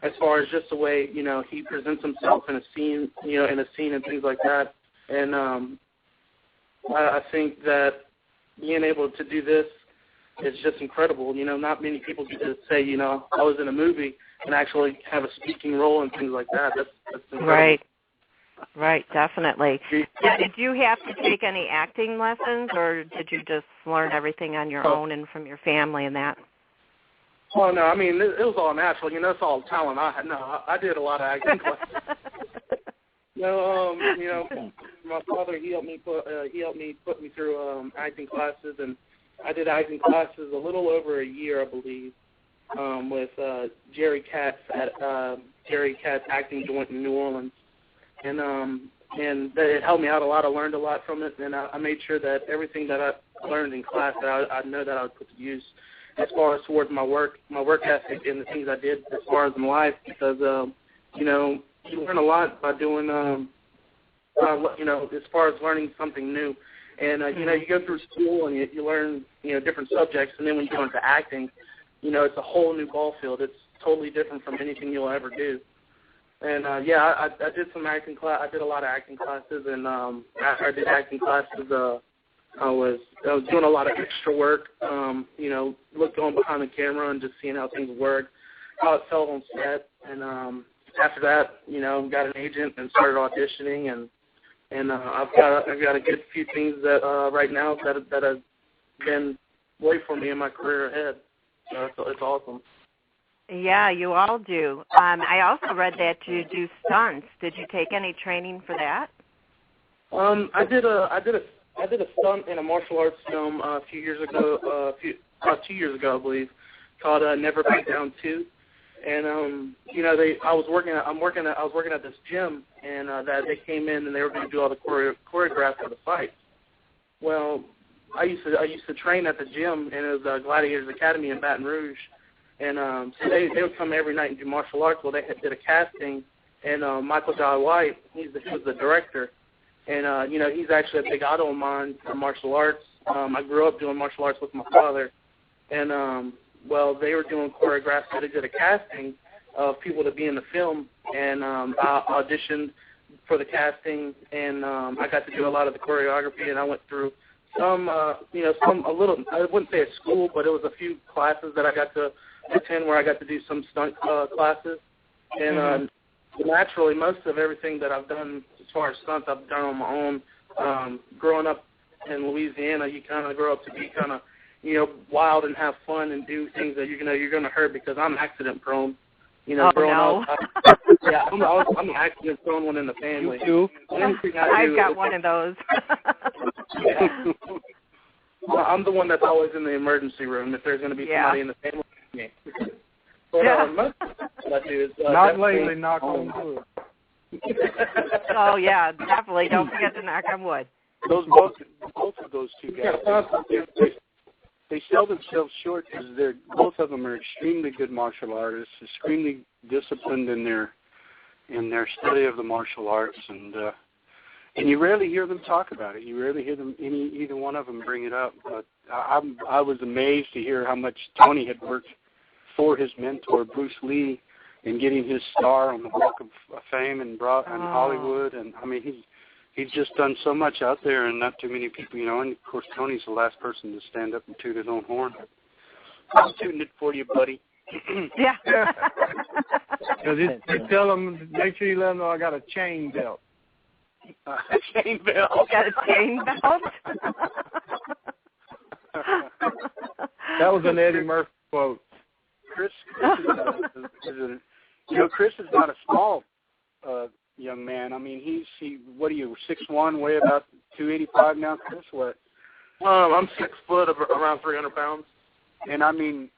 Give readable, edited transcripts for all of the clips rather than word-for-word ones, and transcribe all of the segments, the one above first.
as far as just the way, you know, he presents himself in a scene, you know, and things like that. And I think that being able to do this is just incredible. You know, not many people get to say, you know, I was in a movie and actually have a speaking role and things like that. That's incredible. Right, definitely. Did you have to take any acting lessons, or did you just learn everything on your own and from your family and that? Oh, no, I mean, it was all natural. You know, it's all talent I had. No, I did a lot of acting classes. You know, my father, he helped me put me through acting classes, and I did acting classes a little over a year, I believe, with Jerry Katz at Jerry Katz Acting Joint in New Orleans. And it helped me out a lot. I learned a lot from it, and I made sure that everything that I learned in class that I know that I would put to use as far as towards my work ethic and the things I did as far as in life, because you know, you learn a lot by doing you know, as far as learning something new. And you know, you go through school and you learn, you know, different subjects, and then when you go into acting, you know, it's a whole new ball field. It's totally different from anything you'll ever do. And yeah, I did some acting class. I did a lot of acting classes, and after I did acting classes, I was doing a lot of extra work. You know, going behind the camera and just seeing how things work, how it felt on set. And after that, you know, got an agent and started auditioning, and I've got a good few things that right now that have been wait for me in my career ahead. So it's awesome. Yeah, you all do. I also read that you do stunts. Did you take any training for that? I did a stunt in a martial arts film a few years ago, about 2 years ago, I believe, called Never Back Down 2. And you know, I was working at this gym, and that they came in and they were going to do all the choreograph for the fight. Well, I used to train at the gym, and it was Gladiators Academy in Baton Rouge. And so they would come every night and do martial arts. Well, they did a casting, and Michael Jai White, he was the director. And, you know, he's actually a big idol of mine for martial arts. I grew up doing martial arts with my father. And, well, they were doing choreographs, so they did a casting of people to be in the film. And I auditioned for the casting, and I got to do a lot of the choreography, and I went through some, you know, I wouldn't say a school, but it was a few classes that I got to attend where I got to do some stunt classes. And naturally, most of everything that I've done as far as stunts, I've done on my own. Growing up in Louisiana, you kind of grow up to be kind of, you know, wild and have fun and do things that you're gonna hurt, because I'm accident prone. You know, growing up, yeah, I'm an accident prone one in the family. You too? I've got one of those. Yeah. Well, I'm the one that's always in the emergency room if there's going to be somebody in the family. Yeah. But most of what I do is not lately, knock on wood. Oh yeah, definitely. Don't forget to knock on wood. Both of those two guys, they sell themselves short because both of them are extremely good martial artists, extremely disciplined in their study of the martial arts, and you rarely hear them talk about it. You rarely hear them either one of them bring it up. But I was amazed to hear how much Tony had worked for his mentor Bruce Lee in getting his star on the Walk of Fame in Hollywood, and I mean he's just done so much out there, and not too many people, you know. And of course Tony's the last person to stand up and toot his own horn. I'm tooting it for you, buddy. Yeah. Because you tell them, make sure you let them know I got a chain belt. Chain belt. Got a chain belt? That was an Eddie Murphy quote. Chris is not a small young man. I mean, what are you, 6'1", weigh about 285 now, Chris? What? I'm 6 foot, around 300 pounds. And I mean,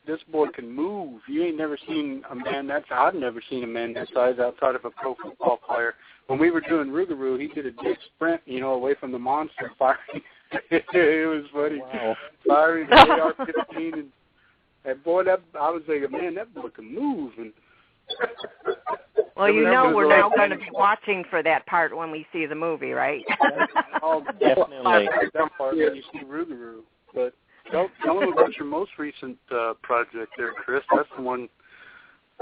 this boy can move. You ain't never seen a man I've never seen a man that size outside of a pro football player. When we were doing Rugaru, he did a big sprint, you know, away from the monster firing. It was funny. Wow. Firing the AR-15 and boy, I was thinking, man, that boy can move. And well, you know, we're now going to be watching for that part when we see the movie, right? Oh, definitely. That part when you see Rugaru. But tell them about your most recent project there, Chris. That's the one.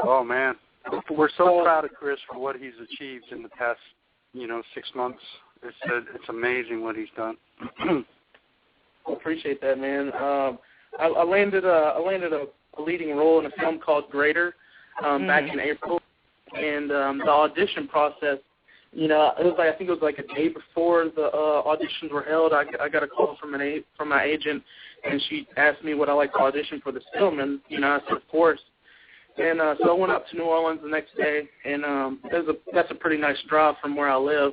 Oh man, We're so proud of Chris for what he's achieved in the past, 6 months. It's amazing what he's done. I appreciate that, man. I landed a leading role in a film called Greater back in April, and the audition process, it was I think it was a day before the auditions were held. I got a call from my agent, and she asked me would I like to audition for this film, and I said of course. And so I went up to New Orleans the next day, and that's a pretty nice drive from where I live.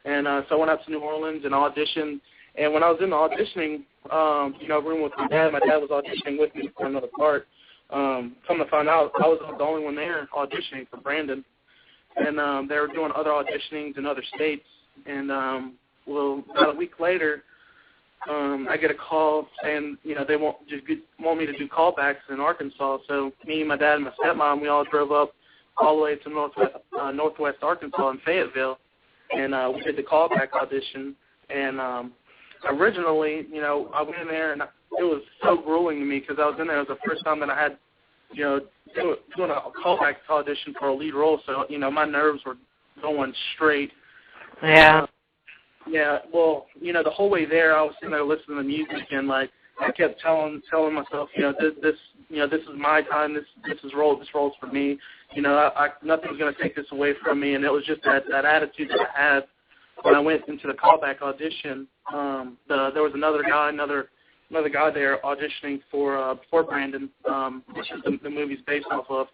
And so I went up to New Orleans and auditioned. And when I was in the auditioning, room with my dad was auditioning with me for another part. Come to find out, I was the only one there auditioning for Brandon. And they were doing other auditionings in other states. And, about a week later, I get a call saying, they want me to do callbacks in Arkansas. So me, my dad, and my stepmom, we all drove up all the way to northwest Arkansas in Fayetteville. And we did the callback audition. And originally, I went in there, and it was so grueling to me because I was in there. It was the first time that I had, doing a callback audition for a lead role. So, my nerves were going straight. Yeah. Yeah, well, the whole way there, I was sitting there listening to music, and I kept telling myself, this is my time. This role's for me. Nothing's going to take this away from me. And it was just that attitude that I had when I went into the callback audition. There was another guy there auditioning for Brandon, which is the movie's based off of,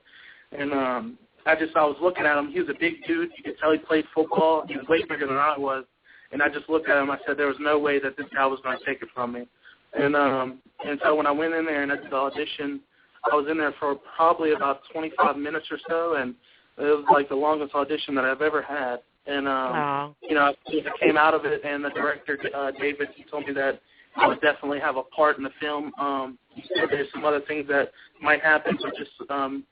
and I was looking at him. He was a big dude. You could tell he played football. He was way bigger than I was. And I just looked at him. I said there was no way that this guy was going to take it from me. And so when I went in there and I did the audition, I was in there for probably about 25 minutes or so, and it was the longest audition that I've ever had. And I came out of it, and the director David, he told me that I would definitely have a part in the film. He said there's some other things that might happen, but just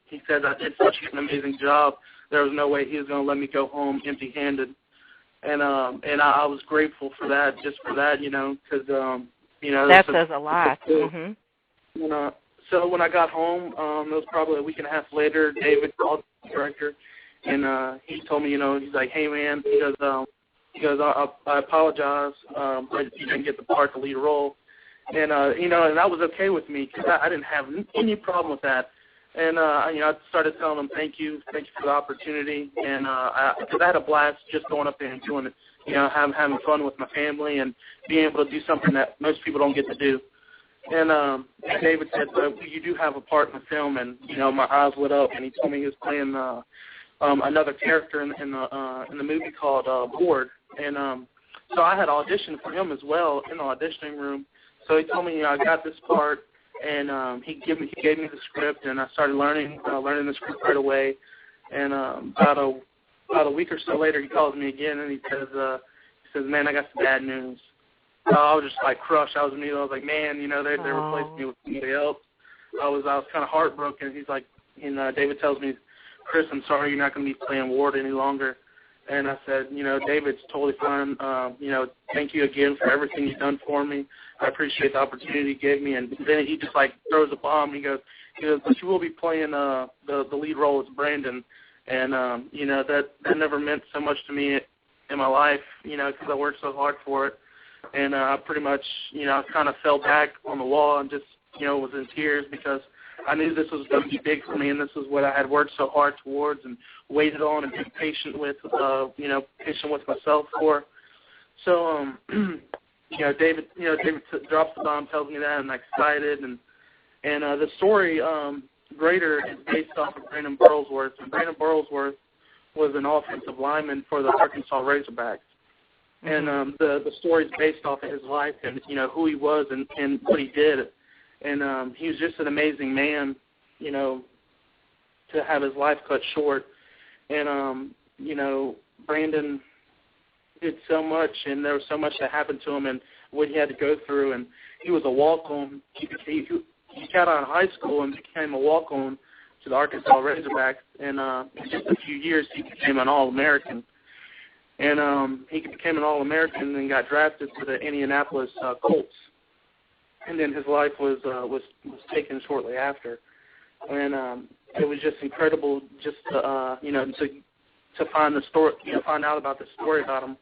he said I did such an amazing job. There was no way he was going to let me go home empty-handed. And I was grateful for that, just for that, because that says a lot. Mm-hmm. So when I got home, it was probably a week and a half later. David called the director, and he told me, he's like, "Hey man," he goes, I apologize, but you didn't get the part to lead role, and and that was okay with me because I didn't have any problem with that. And, I started telling them, thank you for the opportunity. And because I had a blast just going up there and doing it, having fun with my family and being able to do something that most people don't get to do. And David said, you do have a part in the film. And, my eyes lit up. And he told me he was playing another character in the movie called Ward. And so I had auditioned for him as well in the auditioning room. So he told me, I got this part. And he gave me the script, and I started learning the script right away. And about a week or so later, he calls me again, and he says, "Man, I got some bad news." I was just crushed. I was like, "Man, they replaced me with somebody else." I was kind of heartbroken. He's like, David tells me, "Chris, I'm sorry, you're not going to be playing Ward any longer." And I said, David's totally fine. Thank you again for everything you've done for me. I appreciate the opportunity you gave me. And then he just throws a bomb. He goes, but you will be playing the lead role as Brandon. And, that never meant so much to me in my life, because I worked so hard for it. And I pretty much, I kind of fell back on the wall and just, was in tears because I knew this was going to be big for me, and this is what I had worked so hard towards and waited on and been patient with, patient with myself for. So, David drops the bomb, tells me that, and I'm excited. And the story, Greater, is based off of Brandon Burlsworth. And Brandon Burlsworth was an offensive lineman for the Arkansas Razorbacks. And the story is based off of his life and, who he was and what he did. And he was just an amazing man, to have his life cut short. And, Brandon did so much, and there was so much that happened to him and what he had to go through. And he was a walk-on. He got out of high school and became a walk-on to the Arkansas Razorbacks. And in just a few years, he became an All-American. And he became an All-American and got drafted to the Indianapolis Colts. And then his life was taken shortly after. And it was just incredible, just to find the story, find out about the story about him,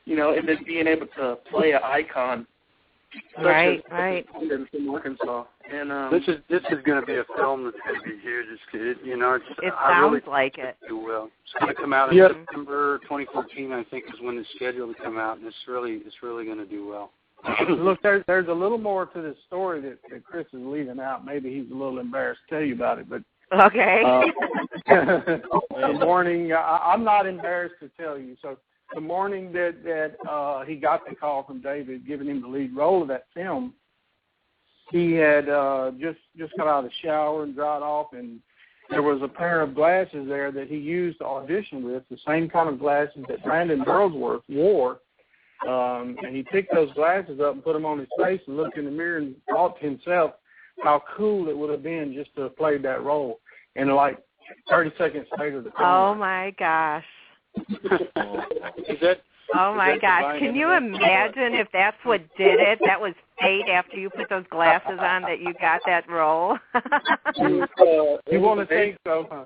and then being able to play an icon. Right. From Arkansas, and this is going to be a film that's going to be huge. It sounds like it. Do well. It's going to come out in September 2014, I think, is when it's scheduled to come out, and it's really going to do well. Look, there's a little more to this story that Chris is leaving out. Maybe he's a little embarrassed to tell you about it, but okay. The morning, I'm not embarrassed to tell you. So the morning that he got the call from David giving him the lead role of that film, he had just got out of the shower and dried off, and there was a pair of glasses there that he used to audition with, the same kind of glasses that Brandon Burlsworth wore. And he picked those glasses up and put them on his face and looked in the mirror and thought to himself how cool it would have been just to have played that role. And like 30 seconds later, the film. Oh, my gosh. Oh, my gosh. Can you imagine if that's what did it? That was fate after you put those glasses on that you got that role? You want to think so, huh?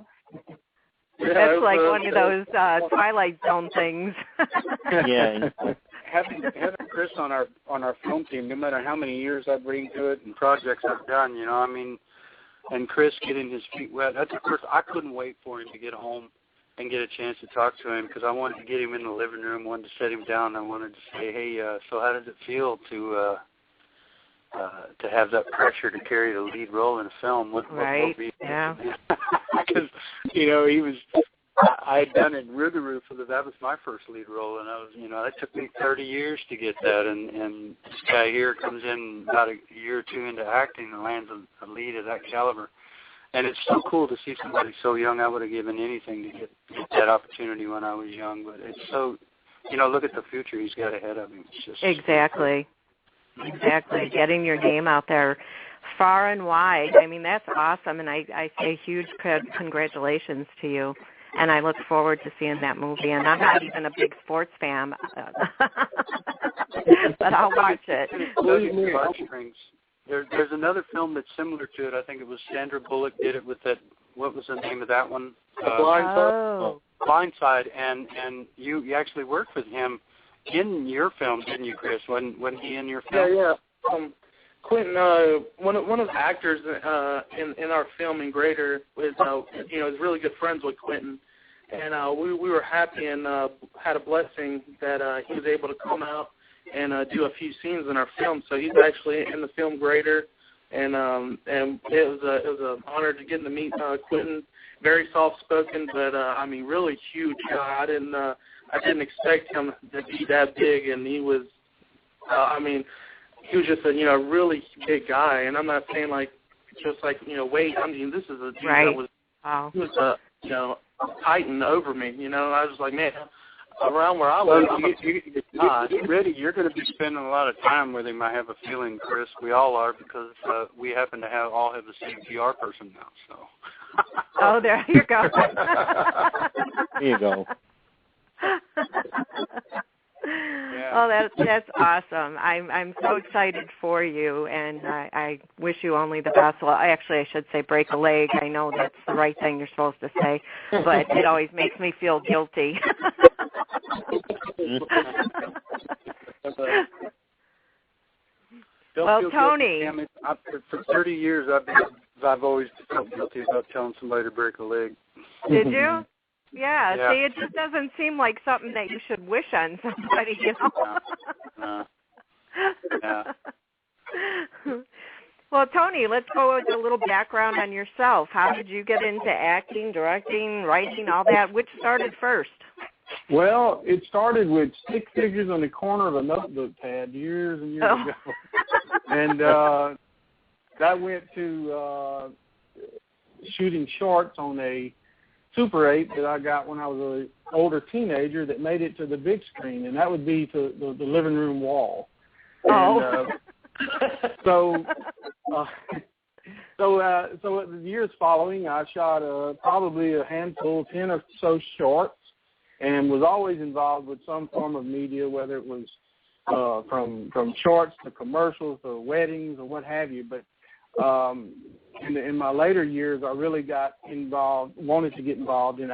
That's like one of those Twilight Zone things. Yeah. Having Chris on our film team, no matter how many years I bring to it and projects I've done, and Chris getting his feet wet, that's of course I couldn't wait for him to get home and get a chance to talk to him, because I wanted to get him in the living room, wanted to set him down, I wanted to say, hey, so how does it feel to have that pressure to carry the lead role in a film? Right. Yeah. Because he was. I had done it in Rugaru that was my first lead role, and I was, it took me 30 years to get that, and this guy here comes in about a year or two into acting and lands a lead of that caliber, and it's so cool to see somebody so young. I would have given anything to get that opportunity when I was young, but it's so, look at the future he's got ahead of him. It's just Exactly, getting your name out there far and wide. I mean, that's awesome, and I say huge congratulations to you. And I look forward to seeing that movie. And I'm not even a big sports fan, but I'll watch it. There's another film that's similar to it. I think it was Sandra Bullock did it with that. What was the name of that one? Blindside. And you actually worked with him in your film, didn't you, Chris? Wasn't he in your film? Yeah. Quentin, one of the actors in our film in Greater is really good friends with Quentin, and we were happy and had a blessing that he was able to come out and do a few scenes in our film. So he's actually in the film Greater, and it was an honor to get to meet Quentin. Very soft spoken, but really huge guy. I didn't expect him to be that big, and he was. He was just a really big guy, and I'm not saying weight. This is a dude that was he was a titan over me. I was just like, man, around where I live, get ready. You're going to be spending a lot of time with him. I have a feeling, Chris. We all are, because we happen to all have the same PR person now. So. Oh, there you go. There you go. Yeah. Oh, that's awesome. I'm so excited for you, and I wish you only the best. Well, actually, I should say break a leg. I know that's the right thing you're supposed to say, but it always makes me feel guilty. Well, Tony. For 30 years, I've always felt guilty about telling somebody to break a leg. Did you? Yeah, see, it just doesn't seem like something that you should wish on somebody, Yeah. Well, Tony, let's go with a little background on yourself. How did you get into acting, directing, writing, all that? Which started first? Well, it started with stick figures on the corner of a notebook pad years and years ago. And that went to shooting shorts on a Super 8 that I got when I was an older teenager that made it to the big screen, and that would be to the living room wall. And, so the years following, I shot probably a handful, 10 or so shorts, and was always involved with some form of media, whether it was from shorts to commercials to weddings or what have you. But In my later years, I really wanted to get involved in